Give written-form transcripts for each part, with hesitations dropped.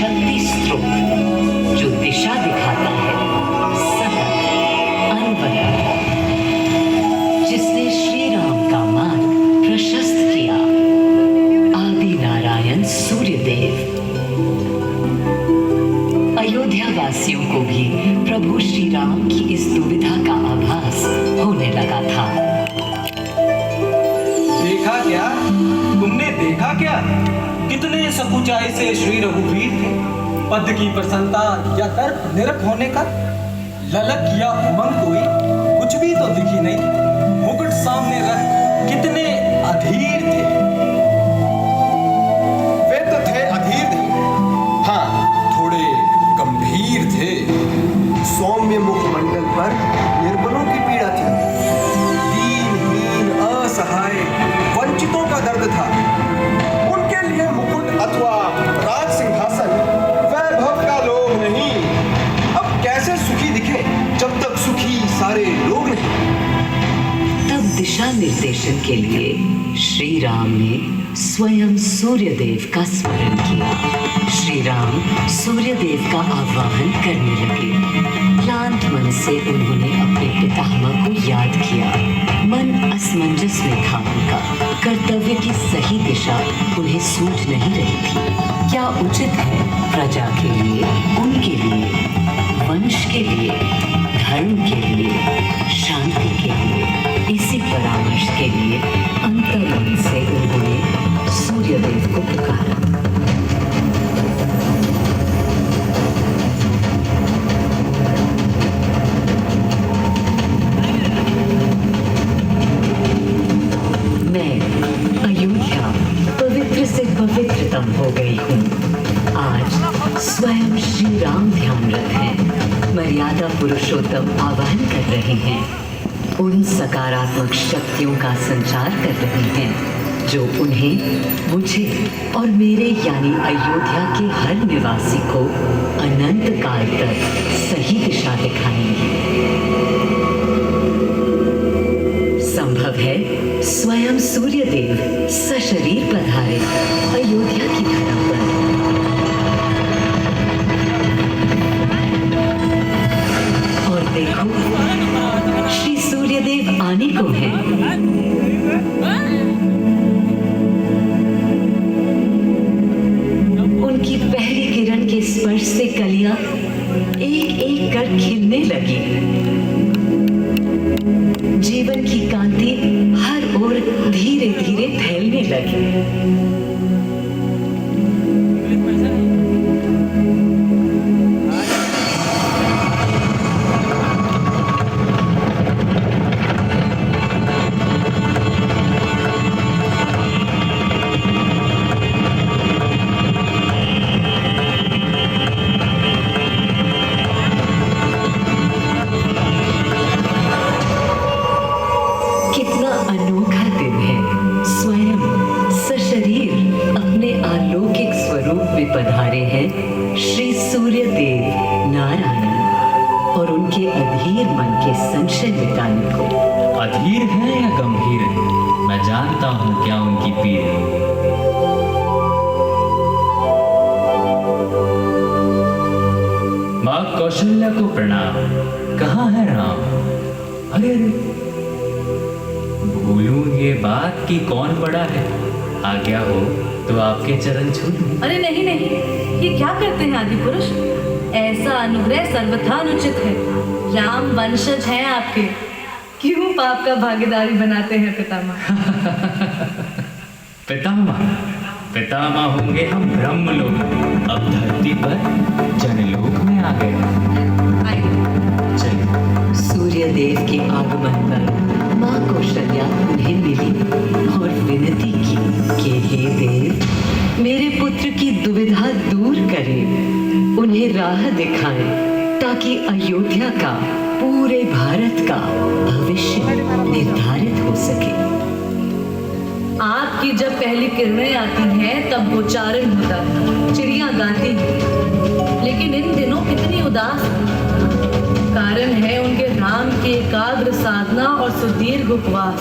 शक्ति स्रोत जो दिशा दिखाता है सतत अनवरत, जिसने श्री राम का मार्ग प्रशस्त किया, आदि नारायण सूर्यदेव। अयोध्या वासियों को भी प्रभु श्री राम की इस दुविधा का आभास होने लगा था। देखा क्या? तुमने देखा क्या? कितने सकुचाई से श्री रघुवीर थे। पद की प्रसन्नता या तर्क निरप होने का ललक या उमंग कोई कुछ भी तो दिखी नहीं। मुकुट सामने रख कितने अधीर थे। वे तो थे अधीर थे, हाँ थोड़े गंभीर थे। सौम्य मुखमंडल पर निर्बलों की पीड़ा थी, दीनहीन असहाय वंचितों का दर्द था। उनके लिए मुकुट अथवा राज सिंहासन वैभव का लोभ नहीं। अब कैसे सुखी दिखे जब तक सुखी सारे लोग नहीं। तब दिशा निर्देशन के लिए श्री राम ने स्वयं सूर्यदेव का स्मरण किया। श्री राम सूर्यदेव का आह्वान करने लगे। क्लांत मन से उन्होंने अपने पितामह को याद किया। मन असमंजस में था उनका। कर्तव्य की सही दिशा उन्हें सूझ नहीं रही थी। क्या उचित है प्रजा के लिए, उनके लिए, वंश के लिए, धर्म के लिए, शांति के लिए, इसी परामर्श के लिए अंतर्मन से उन्होंने सूर्यदेव को पुकारा। मैं अयोध्या पवित्र से पवित्रतम हो गई हूँ। आज स्वयं श्री राम ध्यानरत हैं, मर्यादा पुरुषोत्तम आह्वान कर रहे हैं, उन सकारात्मक शक्तियों का संचार कर रहे हैं जो उन्हें, मुझे और मेरे यानी अयोध्या के हर निवासी को अनंत काल तक सही दिशा दिखाएंगे। संभव है स्वयं सूर्यदेव सशरीर पधारे अयोध्या की धरा पर। और देखो, श्री सूर्यदेव आने को हैं। उनकी पहली किरण के स्पर्श से कलियां एक एक कर खिलने लगी। जीवन की कांति हर ओर धीरे धीरे फैलने लगी। पधारे हैं श्री सूर्यदेव नारायण और उनके अधीर मन के संशय मिटाने को। अधीर है या गंभीर है, मैं जानता हूँ क्या उनकी पीड़ है। माँ कौशल्या को प्रणाम। कहाँ है राम? अरे भूलूं ये बात कि कौन बड़ा है। आज्ञा हो तो आपके चरण छू लूं। अरे नहीं नहीं, ये क्या करते हैं आदि पुरुष? ऐसा अनुग्रह सर्वथा अनुचित है। राम वंशज हैं आपके, क्यों पाप का भागीदारी बनाते हैं पितामह? पितामह पितामह होंगे हम ब्रह्मलोक, अब धरती पर जनलोक में आ गए। चलिए। सूर्यदेव के आगमन पर माँ कौशल्या उन्हें मिली और विनती की कि हे देव, मेरे पुत्र की दुविधा दूर करें, उन्हें राह दिखाएं ताकि अयोध्या का, पूरे भारत का भविष्य निर्धारित हो सके। आपकी जब पहली किरणें आती हैं तब गोचारण होता है, चिड़िया गाती हैं, लेकिन इन दिनों कितनी उदास है। कारण है उनके राम की एकाग्र साधना और सुदीर्घ उपवास।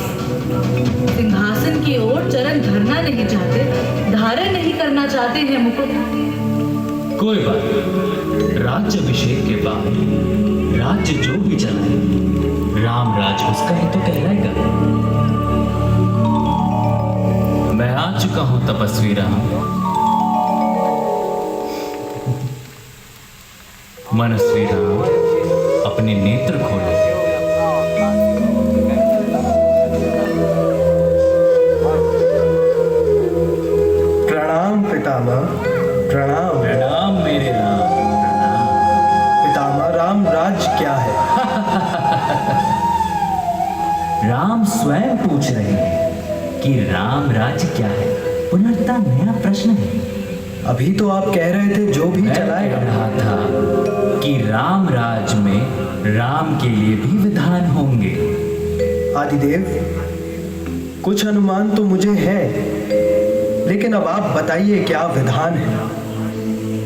सिंहासन की ओर चरण धरना नहीं चाहते, धारण नहीं करना चाहते हैं मुकुट। कोई बात नहीं। राज्याभिषेक के बाद राज्य जो भी चलाए राम राज उसका ही तो कहलाएगा। मैं आ चुका हूं तपस्वी राम। मनस्वी राम, अपने नेत्र खोलो। प्रणाम पितामह, प्रणाम। प्रणाम मेरे राम, प्रणाम। पितामह, राम राज क्या है? राम स्वयं पूछ रहे हैं कि राम राज्य क्या है। पुनर्ता नया प्रश्न है। अभी तो आप कह रहे थे जो भी मैं चलाएगा। कह रहा था कि राम राज में राम के लिए भी विधान होंगे। आदिदेव, कुछ अनुमान तो मुझे है, लेकिन अब आप बताइए क्या विधान है।